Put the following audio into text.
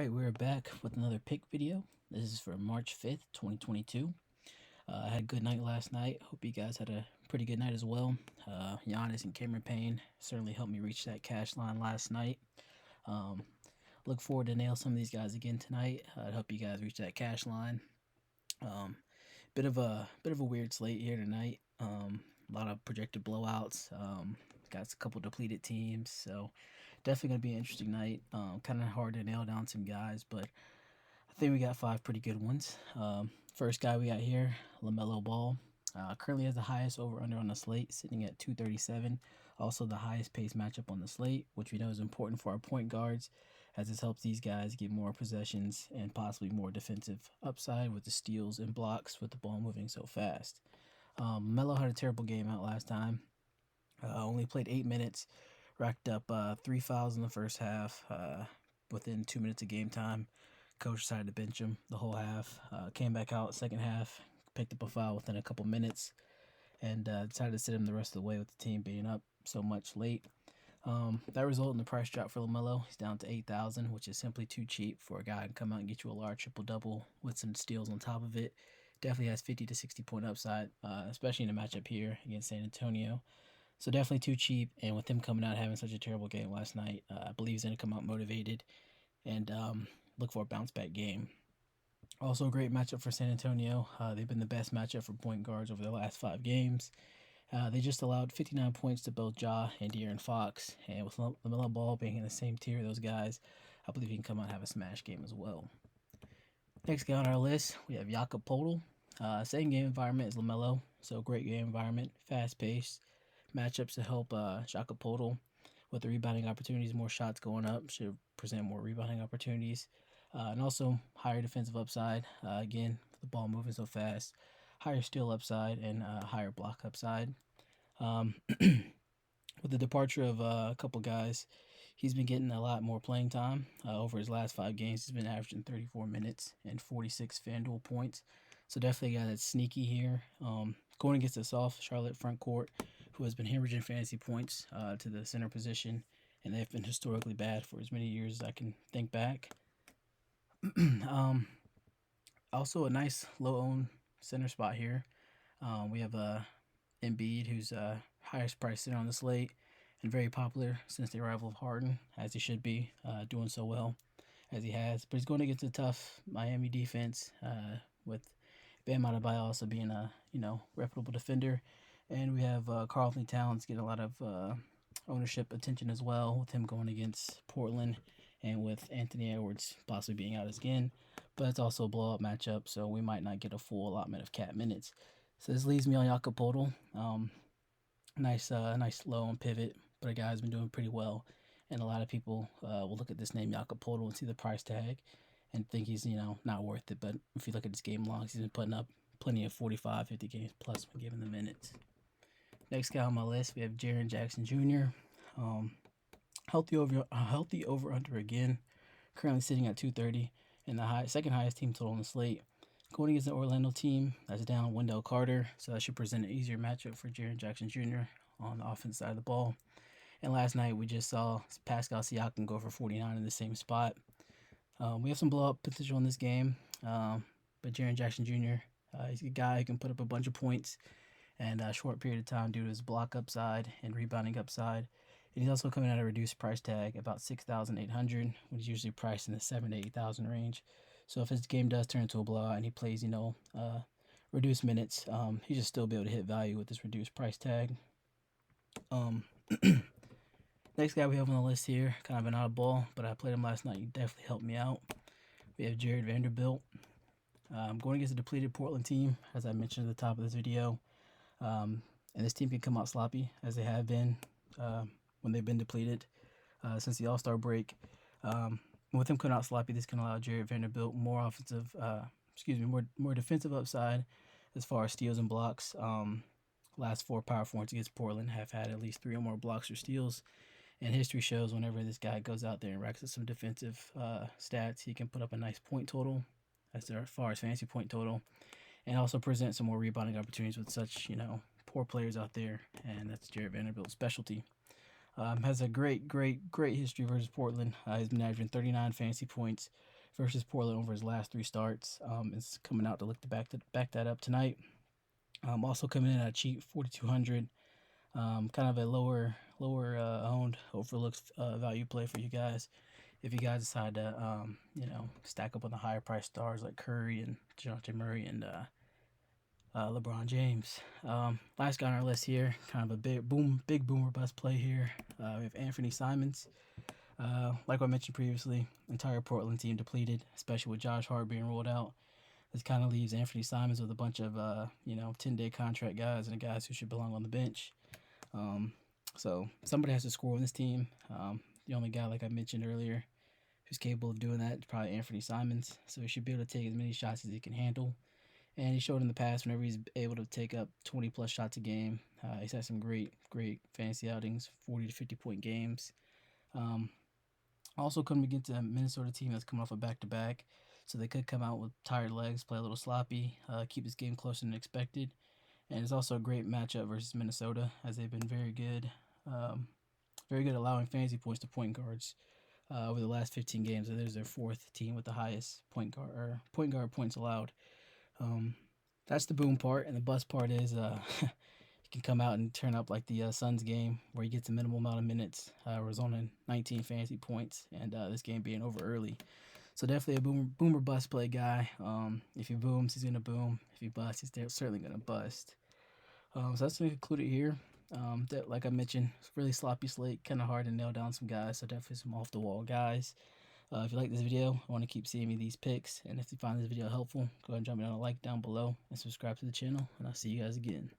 Alright, we're back with another pick video. This is for March 5th, 2022. I had a good night last night. Hope you guys had a pretty good night as well. Giannis and Cameron Payne certainly helped me reach that cash line last night. Um, look forward to nail some of these guys again tonight. I hope you guys reach that cash line. Um, bit of a weird slate here tonight. A lot of projected blowouts. Got a couple depleted teams, so definitely gonna be an interesting night. Kind of hard to nail down some guys, but I think we got five pretty good ones. First guy we got here, LaMelo Ball. Currently has the highest over/under on the slate, sitting at 237. Also the highest pace matchup on the slate, which we know is important for our point guards, as this helps these guys get more possessions and possibly more defensive upside with the steals and blocks with the ball moving so fast. Melo had a terrible game out last time. Only played 8 minutes, racked up 3 fouls in the first half. Within 2 minutes of game time, coach decided to bench him the whole half. Came back out second half, picked up a foul within a couple minutes, and decided to sit him the rest of the way with the team being up so much late. That resulted in the price drop for LaMelo. He's down to 8,000, which is simply too cheap for a guy to come out and get you a large triple double with some steals on top of it. Definitely has 50 to 60 point upside, especially in a matchup here against San Antonio. So definitely too cheap. And with him coming out having such a terrible game last night, I believe he's going to come out motivated and look for a bounce back game. Also, a great matchup for San Antonio. They've been the best matchup for point guards over the last 5 games. They just allowed 59 points to both Ja and De'Aaron Fox. And with LaMelo Ball being in the same tier of those guys, I believe he can come out and have a smash game as well. Next guy on our list, we have Jakob Poeltl. Same game environment as LaMelo, so great game environment, fast paced. Matchups to help Jakob Poeltl with the rebounding opportunities, more shots going up, should present more rebounding opportunities. And also higher defensive upside, again, with the ball moving so fast, higher steal upside, and higher block upside. With the departure of a couple guys, he's been getting a lot more playing time. Over his last 5 games, he's been averaging 34 minutes and 46 Fanduel points. So definitely a guy that's sneaky here. Going against a soft Charlotte front court, who has been hemorrhaging fantasy points to the center position, and they've been historically bad for as many years as I can think back. Also, a nice low-owned center spot here. We have Embiid, who's highest price center on the slate and very popular since the arrival of Harden, as he should be, doing so well as he has. But he's going against a tough Miami defense with Bam Adebayo also being a reputable defender, and we have Karl-Anthony Towns getting a lot of ownership attention as well, with him going against Portland and with Anthony Edwards possibly being out again. But it's also a blowout matchup, so we might not get a full allotment of cat minutes. So this leaves me on Jakob Poeltl. Nice low on pivot, but a guy has been doing pretty well. And a lot of people will look at this name Jakob Poeltl and see the price tag and think he's not worth it. But if you look at his game logs, he's been putting up plenty of 45, 50 games plus when given the minutes. Next guy on my list, we have Jaren Jackson Jr. Healthy over under again. Currently sitting at 230 and the second highest team total on the slate. Going against the Orlando team that's down Wendell Carter, so that should present an easier matchup for Jaren Jackson Jr. on the offense side of the ball. And last night we just saw Pascal Siakam go for 49 in the same spot. We have some blow-up potential in this game, but Jaren Jackson Jr., he's a guy who can put up a bunch of points in a short period of time due to his block upside and rebounding upside. And he's also coming at a reduced price tag, about 6,800, which is usually priced in the 7,000 to 8,000 range. So if his game does turn into a blowout and he plays, reduced minutes, he should still be able to hit value with this reduced price tag. Next guy we have on the list here, kind of an oddball, but I played him last night. He definitely helped me out. We have Jaren Vanderbilt. Going against a depleted Portland team, as I mentioned at the top of this video. And this team can come out sloppy, as they have been when they've been depleted since the All-Star break. With him coming out sloppy, this can allow Jaren Vanderbilt more defensive upside as far as steals and blocks. Last 4 power forwards against Portland have had at least 3 or more blocks or steals. And history shows whenever this guy goes out there and racks up some defensive stats, he can put up a nice point total as far as fantasy point total, and also present some more rebounding opportunities with such, poor players out there. And that's Jared Vanderbilt's specialty. Has a great history versus Portland. He's been averaging 39 fantasy points versus Portland over his last 3 starts. Is coming out to look to back that up tonight. Also coming in at a cheap 4,200. Kind of a lower owned overlooked value play for you guys. If you guys decide to stack up on the higher price stars like Curry and DeJounte Murray and LeBron James. Last guy on our list here, kind of a big boomer bust play here. We have Anthony Simmons. Like I mentioned previously, entire Portland team depleted, especially with Josh Hart being rolled out. This kind of leaves Anthony Simmons with a bunch of 10-day contract guys and guys who should belong on the bench. So somebody has to score on this team. The only guy, like I mentioned earlier, who's capable of doing that is probably Anthony Simmons. So he should be able to take as many shots as he can handle. And he showed in the past whenever he's able to take up 20-plus shots a game. He's had some great fantasy outings, 40 to 50-point games. Also coming against a Minnesota team that's coming off a back-to-back. So they could come out with tired legs, play a little sloppy, keep this game closer than expected. And it's also a great matchup versus Minnesota, as they've been very good allowing fantasy points to point guards over the last 15 games. So there's their fourth team with the highest point guard points allowed. That's the boom part, and the bust part is he can come out and turn up like the Suns game where he gets a minimal amount of minutes. Was on 19 fantasy points, and this game being over early. So definitely a boomer bust play guy. If he booms, he's gonna boom. If he busts, he's certainly gonna bust. So that's gonna conclude it here. Like I mentioned, it's really sloppy slate, kind of hard to nail down some guys. So definitely some off the wall guys. If you like this video, I want to keep seeing me these picks. And if you find this video helpful, go ahead and drop me down a like down below and subscribe to the channel. And I'll see you guys again.